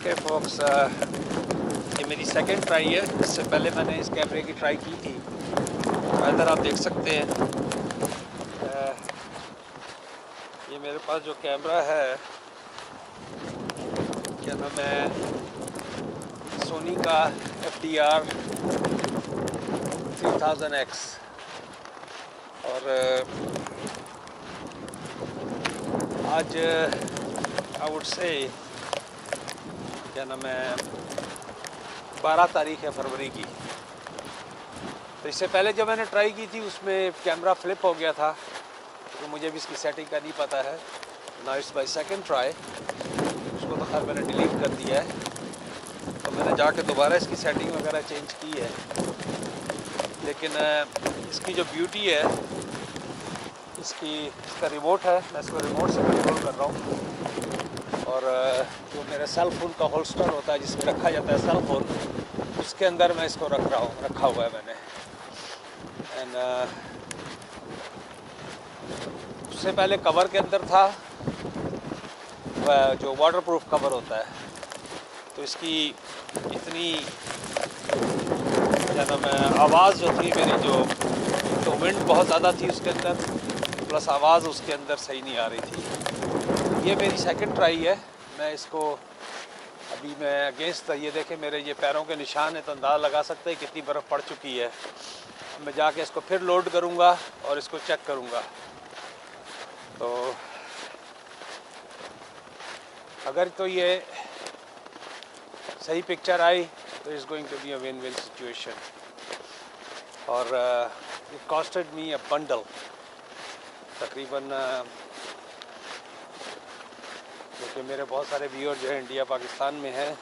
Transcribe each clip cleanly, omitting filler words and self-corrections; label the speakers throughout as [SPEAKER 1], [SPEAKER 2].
[SPEAKER 1] Okay fox, ये मेरी second try है। इससे पहले मैंने इस कैमरे की ट्राई की थी। इधर आप देख सकते हैं, ये मेरे पास जो कैमरा है, क्या नाम है, सोनी का FDR 3000X। और आज आई वुड से क्या नाम है, 12 तारीख है फरवरी की। तो इससे पहले जब मैंने ट्राई की थी उसमें कैमरा फ्लिप हो गया था, तो मुझे भी इसकी सेटिंग का नहीं पता है। Now it's my second try. उसको तो खैर मैंने डिलीट कर दिया है, तो मैंने जाके दोबारा इसकी सेटिंग वगैरह चेंज की है। लेकिन इसकी जो ब्यूटी है, इसका रिमोट है, मैं इसको रिमोट से कंट्रोल कर रहा हूँ। और जो मेरे सेल फोन का होल्स्टर होता है जिसमें रखा जाता है सेल फोन, उसके अंदर मैं इसको रखा हुआ है मैंने। एंड उससे पहले कवर के अंदर था, जो वाटरप्रूफ कवर होता है। तो इसकी इतनी क्या नाम है, आवाज़ जो थी मेरी, तो विंड बहुत ज़्यादा थी उसके अंदर, प्लस आवाज़ उसके अंदर सही नहीं आ रही थी। ये मेरी सेकंड ट्राई है। मैं इसको अभी मैं अगेंस्ट, ये देखें मेरे ये पैरों के निशान है, तो अंदाज़ा लगा सकते हैं कितनी बर्फ़ पड़ चुकी है। मैं जाके इसको फिर लोड करूँगा और इसको चेक करूँगा। तो अगर तो ये सही पिक्चर आई तो it's going to be a win win situation. और it costed me a bundle, तकरीबन, क्योंकि मेरे बहुत सारे व्यूअर जो है इंडिया पाकिस्तान में हैं,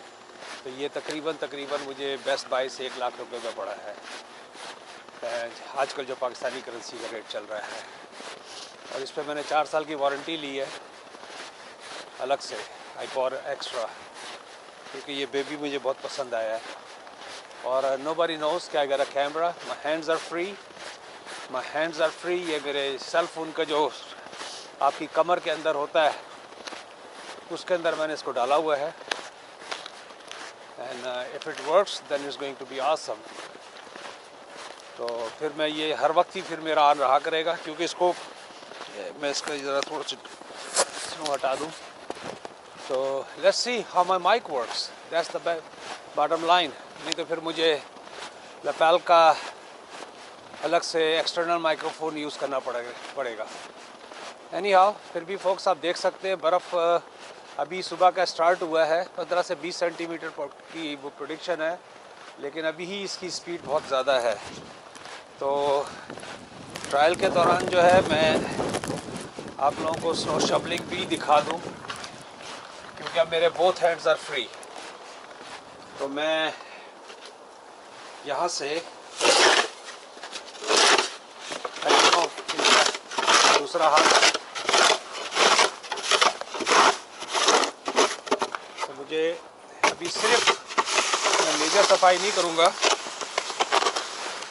[SPEAKER 1] तो ये तकरीबन मुझे बेस्ट बाय से 1 लाख रुपए में पड़ा है, आजकल जो पाकिस्तानी करेंसी का रेट चल रहा है। और इस पर मैंने 4 साल की वारंटी ली है अलग से, आई पॉर एक्स्ट्रा, क्योंकि ये बेबी मुझे बहुत पसंद आया है। और नोबडी नोज़ क्या अगर camera, my hands are free. ये मेरे सेल फोन का जो आपकी कमर के अंदर होता है, उसके अंदर मैंने इसको डाला हुआ है। And if it works then it's going to be awesome. तो फिर मैं ये हर वक्त ही फिर मेरा ऑन रहा करेगा, क्योंकि इसको मैं इसका ज़रा थोड़ा सा हटा दूँ। तो let's see how my mic works, that's the bottom line. नहीं तो फिर मुझे लैपटॉप का अलग से एक्सटर्नल माइक्रोफोन यूज़ करना पड़ेगा। एनी हाउ, फिर भी फोक्स आप देख सकते हैं बर्फ़ अभी सुबह का स्टार्ट हुआ है, 15 से 20 सेंटीमीटर की वो प्रेडिक्शन है, लेकिन अभी ही इसकी स्पीड बहुत ज़्यादा है। तो ट्रायल के दौरान जो है मैं आप लोगों को स्नो शवलिंग भी दिखा दूं, क्योंकि अब मेरे बोथ हैंड्स आर फ्री। तो मैं यहाँ से दूसरा हाथ, तो मुझे अभी सिर्फ, मैं मेजर सफाई नहीं करूँगा।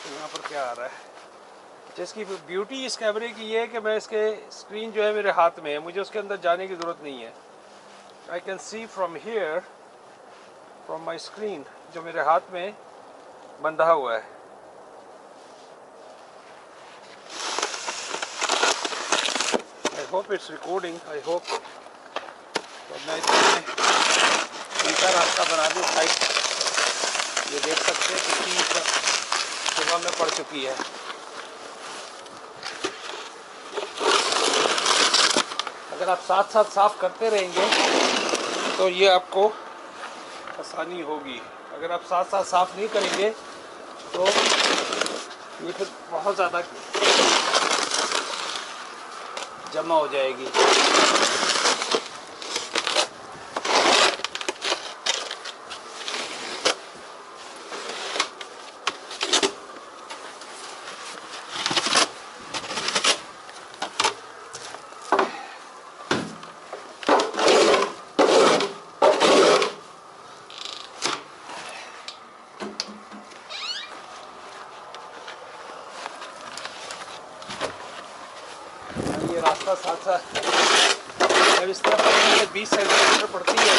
[SPEAKER 1] यहाँ पर क्या आ रहा है, जिसकी ब्यूटी इस कैमरे की ये है कि मैं इसके स्क्रीन जो है मेरे हाथ में है, मुझे उसके अंदर जाने की ज़रूरत नहीं है। I can see from here, from my screen, जो मेरे हाथ में बंधा हुआ है। I hope it's recording, I hope. तो मैं इसमें उल्टा रास्ता बना दूँ साइड, ये देख सकते हैं कि सुबह में पड़ चुकी है। अगर आप साथ साथ साफ़ करते रहेंगे तो ये आपको आसानी होगी। अगर आप साथ साथ साफ़ नहीं करेंगे तो ये फिर बहुत ज़्यादा जमा हो जाएगी। रास्ता साथ साथ जब इस तरह 20 सेंटीमीटर पड़ती है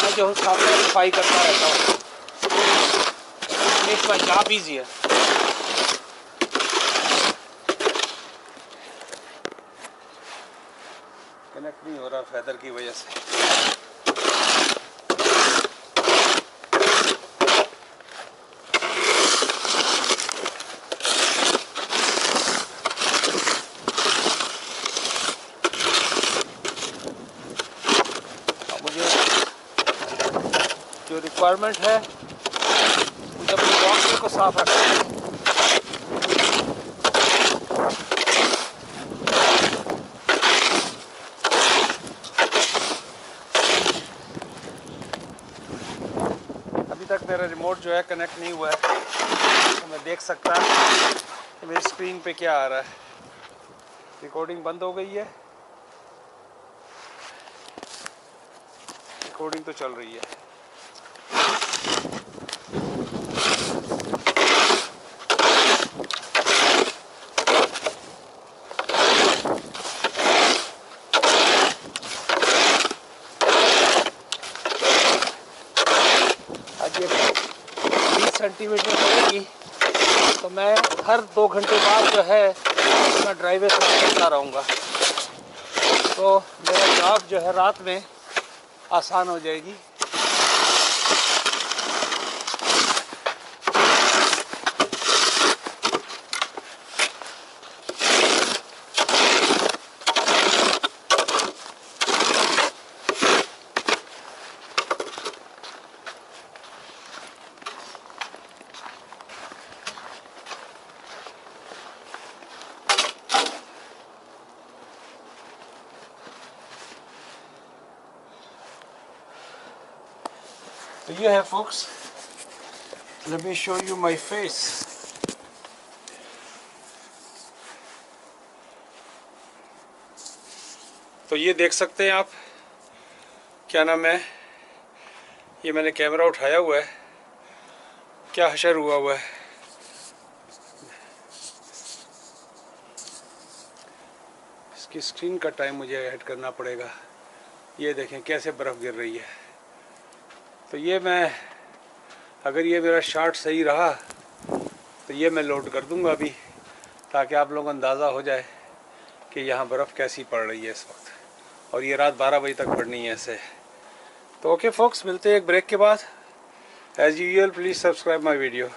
[SPEAKER 1] मैं जो हूँ साफ सफाई करता रहता हूँ, make my job easier. Connect नहीं हो रहा फैदर की वजह से। जो रिक्वायरमेंट है मुझे अपने बॉक्स को साफ रखना है। अभी तक मेरा रिमोट जो है कनेक्ट नहीं हुआ है, तो मैं देख सकता कि मेरी स्क्रीन पे क्या आ रहा है। रिकॉर्डिंग बंद हो गई है, रिकॉर्डिंग तो चल रही है। आज ये 20 सेंटीमीटर पड़ेगी, तो मैं हर 2 घंटे बाद जो है अपना ड्राइवे साफ करता रहूँगा, तो मेरा जॉब जो है रात में आसान हो जाएगी। तो ये है folks, let me show you my face. तो ये देख सकते हैं आप, क्या नाम है, ये मैंने कैमरा उठाया हुआ है, क्या हशर हुआ हुआ है। इसकी स्क्रीन का टाइम मुझे ऐड करना पड़ेगा। ये देखें कैसे बर्फ़ गिर रही है। तो ये मैं, अगर ये मेरा शॉट सही रहा तो ये मैं लोड कर दूंगा अभी, ताकि आप लोगों को अंदाज़ा हो जाए कि यहाँ बर्फ़ कैसी पड़ रही है इस वक्त, और ये रात 12 बजे तक पड़नी है ऐसे। तो ओके फोक्स, मिलते हैं एक ब्रेक के बाद। As usual please subscribe my video.